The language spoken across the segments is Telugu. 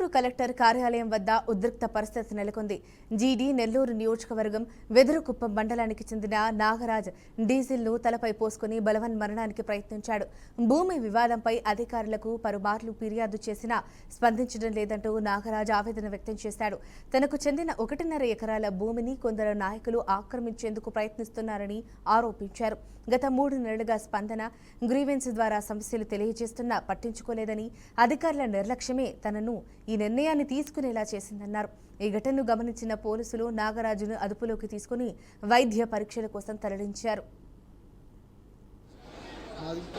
నెల్లూరు కలెక్టర్ కార్యాలయం వద్ద ఉద్రిక్త పరిస్థితి నెలకొంది. జీడీ నెల్లూరు నియోజకవర్గం వెదురుకుప్పం మండలానికి చెందిన నాగరాజ్ డీజిల్ను తలపై పోసుకుని బలవన్ మరణానికి ప్రయత్నించాడు. భూమి వివాదంపై అధికారులకు పలుమార్లు ఫిర్యాదు చేసినా స్పందించడం లేదంటూ నాగరాజ్ ఆవేదన వ్యక్తం చేశాడు. తనకు చెందిన 1.5 ఎకరాల భూమిని కొందరు నాయకులు ఆక్రమించేందుకు ప్రయత్నిస్తున్నారని ఆరోపించారు. గత 3 నెలలుగా స్పందన, గ్రీవెన్స్ ద్వారా సమస్యలు తెలియజేస్తున్నా పట్టించుకోలేదని, అధికారుల నిర్లక్ష్యమే తనను ఈ నిర్ణయాన్ని తీసుకునేలా చేసిందన్నారు. ఈ ఘటనను గమనించిన పోలీసులు నాగరాజును అదుపులోకి తీసుకుని వైద్య పరీక్షల కోసం తరలించారు.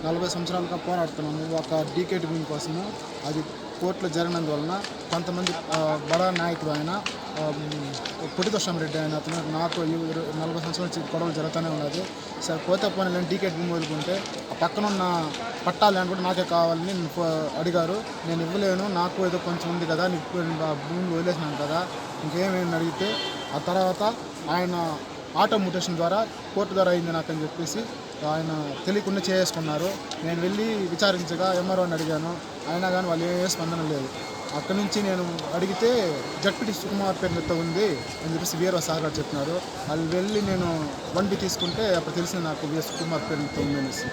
40 సంవత్సరాలుగా పోరాడుతున్నాము ఒక డీకేటీ భూమి కోసము. అది కోర్టులో జరిగినందువలన కొంతమంది బడా నాయకులు ఆయన పుట్టితోషం రెడ్డి ఆయన అతను నాకు 40 సంవత్సరాల నుంచి గొడవలు జరుగుతూనే ఉన్నది. సరే పోతే పోనీ నేను డీకేటీ భూమి వదులుకుంటే ఆ పక్కనున్న పట్టా ల్యాండ్ కూడా నాకే కావాలని అడిగారు. నేను ఇవ్వలేను, నాకు ఏదో కొంచెం ఉంది కదా, నీకు భూమి వదిలేసినాను కదా, ఇంకేమేమి అడిగితే ఆ తర్వాత ఆయన ఆటో మ్యూటేషన్ ద్వారా కోర్టు ద్వారా అయింది నాకని చెప్పేసి ఆయన తెలియకుండా చేసుకున్నారు. నేను వెళ్ళి విచారించగా ఎంఆర్ఓని అడిగాను, అయినా కానీ వాళ్ళు ఏ స్పందన లేదు. అక్కడి నుంచి నేను అడిగితే జడ్పీటీ సుకుమార్ పేరు మీద ఉంది అని చెప్పేసి వీఆర్ఓ సార్ గారు చెప్పినారు. వాళ్ళు వెళ్ళి నేను 1B తీసుకుంటే అప్పుడు తెలిసింది నాకు సుకుమార్ పేరు మీద ఉంది అనేసి.